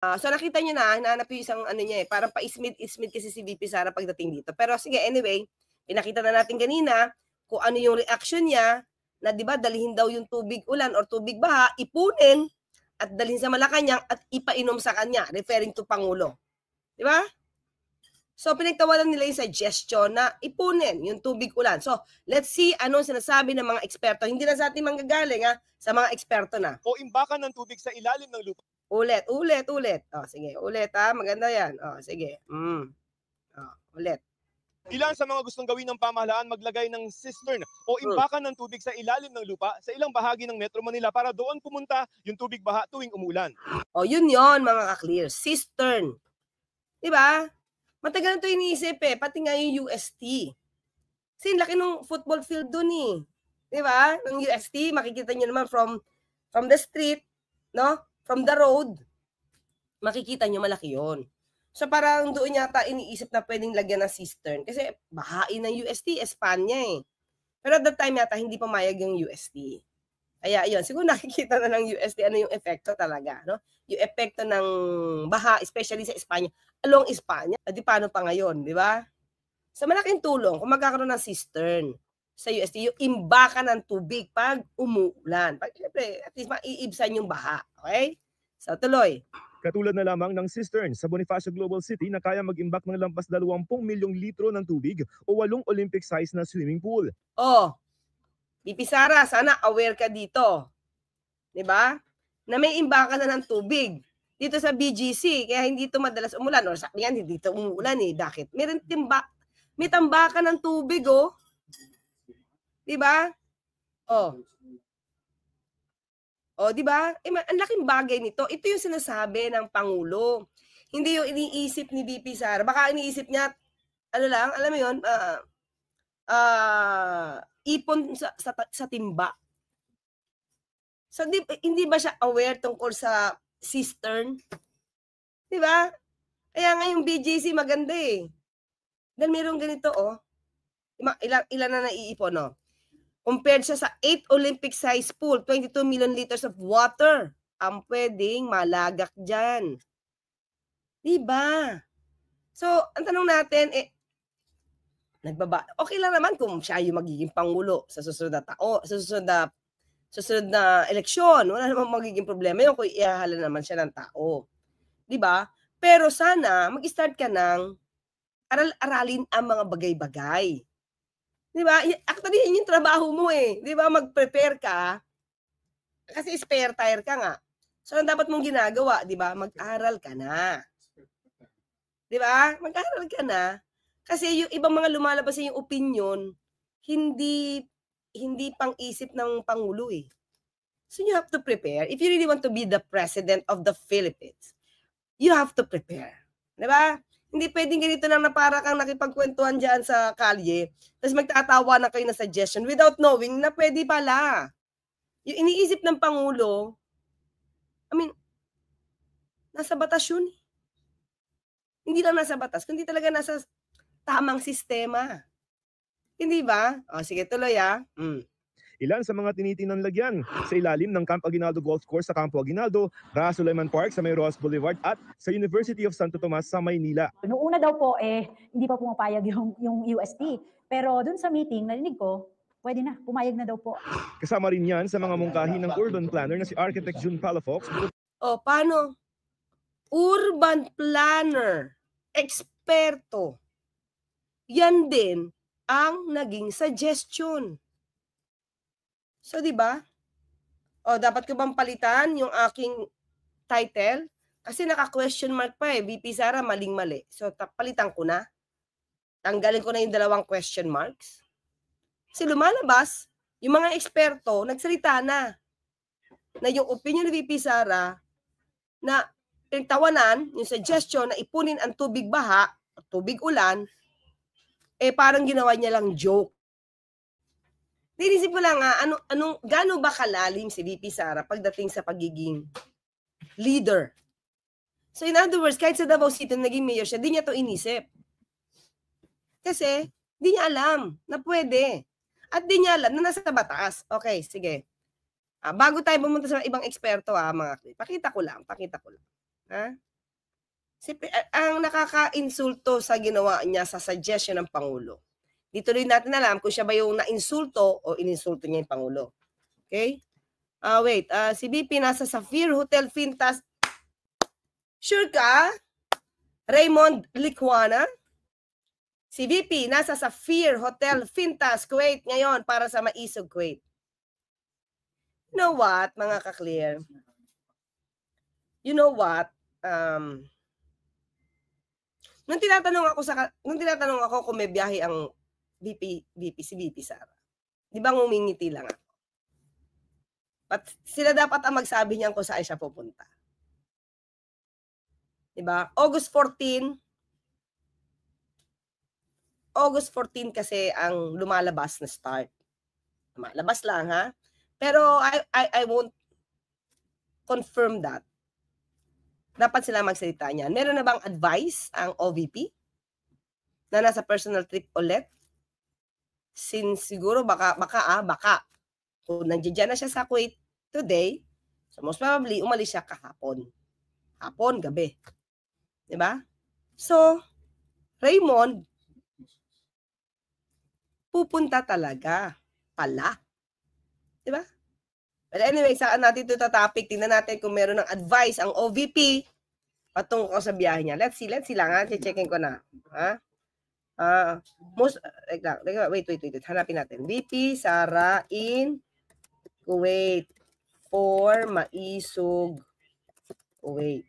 So nakita niyo na, hinahanap yung isang ano niya, parang pa-ismid-ismid kasi si VP Sara pagdating dito. Pero sige, anyway, pinakita na natin kanina kung ano yung reaction niya na 'di ba dalhin daw yung tubig ulan or tubig baha, ipunin at dalhin sa Malacanang at ipainom sa kanya, referring to Pangulo. 'Di ba? So pinagtawanan nila yung suggestion na ipunin yung tubig ulan. So let's see anong sinasabi ng mga eksperto. Hindi na sa ating manggagaling sa mga eksperto na. O imbakan ng tubig sa ilalim ng lupa. Ulit. Sige, ulit maganda yan. Sige. Ulit. Ilan sa mga gustong gawin ng pamahalaan maglagay ng cistern o imbakan ng tubig sa ilalim ng lupa sa ilang bahagi ng Metro Manila para doon pumunta yung tubig baha tuwing umulan. Yun mga ka-clear. Cistern. Diba? Matagal na ito iniisip pati nga yung UST. Kasi laki ng football field dun Diba? Ng UST, makikita nyo naman from the street, no? From the road, makikita nyo malaki yun. So parang doon yata iniisip na pwedeng lagyan ng cistern kasi bahain ng UST, Espanya Pero at that time yata hindi pumayag yung UST. Kaya yun, siguro nakikita na ng UST ano yung epekto talaga, no? Yung epekto ng baha, especially sa Espanya, along Espanya. Di paano pa ngayon, di ba? So malaking tulong kung magkakaroon ng cistern sa UST, yung imbakan ng tubig pag umuulan. Pag syempre, at least maiibsan yung baha. Okay? So tuloy. Katulad na lamang ng cistern sa Bonifacio Global City na kaya mag-imbak ng lampas 20 milyong litro ng tubig o 8 Olympic size na swimming pool. VP Sara, sana aware ka dito. 'Di ba? Na may imbakan na ng tubig dito sa BGC kaya hindi ito madalas umulan or sabi yan hindi ito umuulan Bakit? May tambakan ng tubig 'Di ba? Di ba? Ang laking bagay nito. Ito yung sinasabi ng Pangulo. Hindi yung iniisip ni VP Sara. Baka iniisip niya, alam mo yun, ipon sa timba. So, hindi ba siya aware tungkol sa cistern? Di ba? Kaya nga yung BGC maganda Dahil mayroong ganito, ilan na naiipon, Compared siya sa 8 Olympic size pool, 22 million liters of water ang pwedeng malagak dyan. Diba? So, ang tanong natin, okay lang naman kung siya yung magiging Pangulo sa susunod na susunod na eleksyon. Wala namang magiging problema yun kung ihahala naman siya ng tao. Diba? Pero sana, mag-start ka ng aral-aralin ang mga bagay-bagay. Diba? Actually, yun yung trabaho mo Diba? Mag-prepare ka. Kasi spare tire ka nga. So, ang dapat mong ginagawa, diba? Mag-aral ka na. Diba? Mag-aral ka na. Kasi yung ibang mga lumalabas yung opinion, hindi pang-isip ng Pangulo So, you have to prepare. If you really want to be the President of the Philippines, you have to prepare. Diba? Hindi pwedeng ganito lang na para kang nakipagkwentuhan dyan sa kalye, tapos magtatawa na kayo na suggestion without knowing na pwede pala. Yung iniisip ng Pangulo, nasa batas yun. Hindi lang nasa batas, kundi talaga nasa tamang sistema. Hindi ba? Sige, tuloy Ilan sa mga tinitingnan lagyan sa ilalim ng Camp Aguinaldo Golf Course sa Campo Aguinaldo, Raha Sulaiman Park sa May Rojas Boulevard at sa University of Santo Tomas sa Maynila. Noong una daw po hindi pa pumapayag yung UST. Pero dun sa meeting, narinig ko, pwede na, pumayag na daw po. Kasama rin yan sa mga mungkahi ng urban planner na si Architect June Palafox. Paano? Urban planner, eksperto. Yan din ang naging suggestion. So, di ba? Dapat ko bang palitan yung aking title? Kasi naka-question mark pa VP Sara, maling-mali. So, palitan ko na. Tanggalin ko na yung 2 question marks. Kasi lumalabas, yung mga eksperto, nagsalita na yung opinion ni VP Sara na pinagtawanan, yung suggestion na ipunin ang tubig baha, tubig ulan, parang ginawa niya lang joke. Dinisip ko lang gaano ba kalalim si VP Sara pagdating sa pagiging leader. So in other words, kahit sa Davao City naging mayor siya, di niya to inisip. Kasi di niya alam na pwede. At di niya alam na nasa batas. Okay, sige. Bago tayo pumunta sa ibang eksperto mga klip, pakita ko lang. Ha? Ang nakaka-insulto sa ginawa niya sa suggestion ng Pangulo. Dito rin natin alam kung siya ba yung na-insulto o ininsulto niya yung Pangulo. Okay? Wait. Si BP nasa Sapphire Hotel Fintas. Sure ka? Raymond Licuana? Si VP nasa Sapphire Hotel Fintas, Kuwait ngayon para sa Maisog, Kuwait. You know what, mga ka-clear? You know what? Nung tinatanong ako kung may biyahe ang si VP Sara. Di ba ngumingiti lang ako? But sila dapat ang magsabi niyan kung saan siya pupunta. Di ba? August 14 kasi ang lumalabas na start. Lumalabas lang, ha? Pero I won't confirm that. Dapat sila magsalita niyan. Meron na bang advice ang OVP na nasa personal trip ulit? Since siguro baka kung nandiyan na siya sa Kuwait today, so most probably umalis siya kahapon. Hapon, gabi. Diba? So, Raymond, pupunta talaga pala. Diba? But anyway, saan natin ito topic? Tingnan natin kung meron ng advice ang OVP patungkol sa biyahe niya. Let's see lang, ha? Checkin ko na. Ha? Wait. Hanapin natin. VP Sara in Kuwait for Maisog, Kuwait.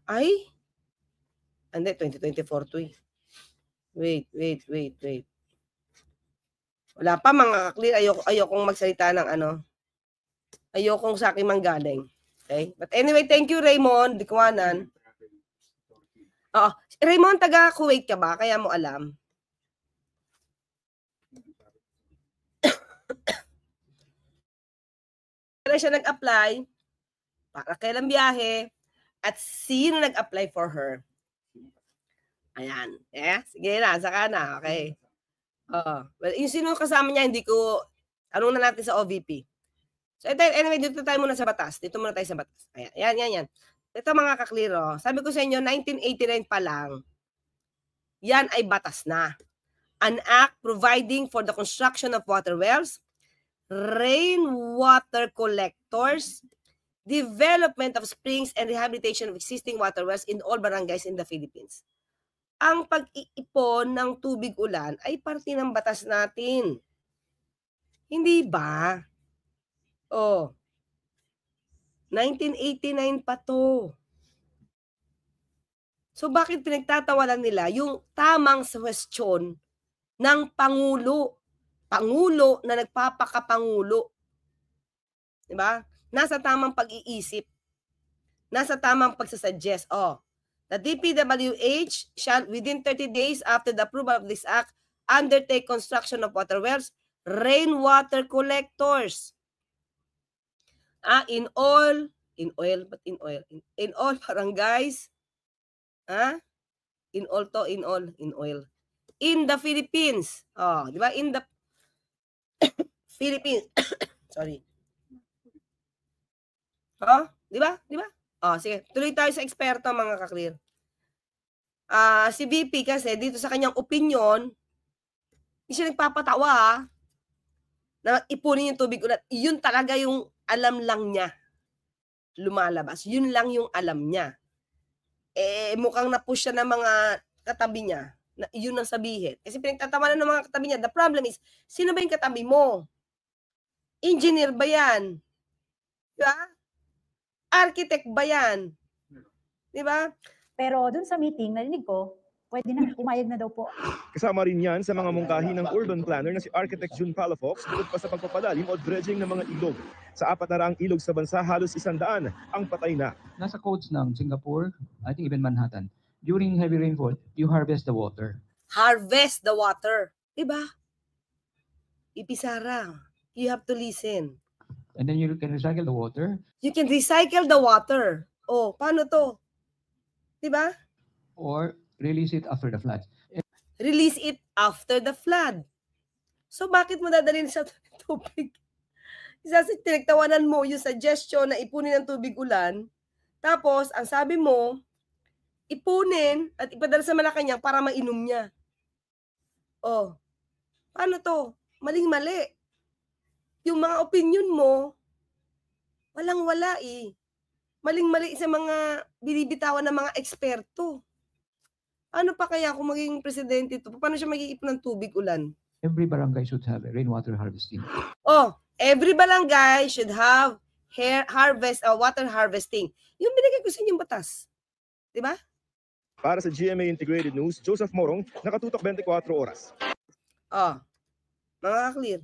Ay? Hindi, 2024 to eh. Wait. Wala pa, mga ka-clear. Ayokong magsalita ng ano. Ayokong sa akin manggaling. Okay? But anyway, thank you, Raymond Dikwanan. Raymond, taga Kuwait ka ba? Kaya mo alam. Kailan siya nag-apply? Para kailan biyahe? At sino nag-apply for her? Ayan. Sige na, saka na. Okay. Well, yung sino kasama niya, hindi ko, anong na natin sa OVP. So, anyway, dito tayo muna sa batas. Dito muna tayo sa batas. Ayan, yan. Ito mga kakliro. Sabi ko sa inyo, 1989 pa lang, yan ay batas na. An act providing for the construction of water wells, rainwater collectors, development of springs, and rehabilitation of existing water wells in all barangays in the Philippines. Ang pag-iipon ng tubig ulan ay parte ng batas natin. Hindi ba? 1989 pa to. So bakit pinagtatawalan nila yung tamang suwestyon ng Pangulo? Pangulo na nagpapakapangulo. Diba? Nasa tamang pag-iisip. Nasa tamang pagsasuggest. The DPWH shall, within 30 days after the approval of this act, undertake construction of water wells, rainwater collectors. In all barangays, in all. In the Philippines. Di ba? In the Philippines. Sorry. Di ba? Sige, tuloy tayo sa eksperto, mga ka-clear. Si VP kasi, dito sa kanyang opinion, hindi siya nagpapatawa, na ipunin yung tubig ulan. Yun talaga yung alam lang niya. Lumalabas. Yun lang yung alam niya. Mukhang na-push siya ng mga katabi niya, na yun ang sabihin. Kasi pinagtatawanan ng mga katabi niya. The problem is, sino ba yung katabi mo? Engineer ba yan? Diba? Architect ba yan? Di ba? Pero dun sa meeting, narinig ko, pwede na, pumayag na daw po. Kasama rin yan sa mga mungkahi ng urban planner na si Architect June Palafox bukod pa sa pagpapalalim o dredging ng mga ilog. Sa 400 ilog sa bansa, halos 100 ang patay na. Nasa codes ng Singapore, I think even Manhattan, during heavy rainfall, you harvest the water. Harvest the water. Diba? Ipisara. You have to listen. And then you can recycle the water. You can recycle the water. Paano to? Diba? Or release it after the flood. Release it after the flood. So bakit mo dadalhin sa tubig? Tinagtawanan mo yung suggestion na ipunin ang tubig ulan. Tapos, ang sabi mo, ipunin at ipadala sa Malacanang para mainom niya. Oh, paano to? Maling-mali. Yung mga opinion mo, walang-wala eh. Maling-mali sa mga binibitawan ng mga eksperto. Ano pa kaya kung magiging presidente ito? Paano siya mag-iipon ng tubig ulan? Every barangay should have a rainwater harvesting. Oh, every barangay should have water harvesting. Yung binigay ko sa inyong batas. Di ba? Para sa GMA Integrated News, Joseph Morong, nakatutok 24 oras. Oh, mga clear.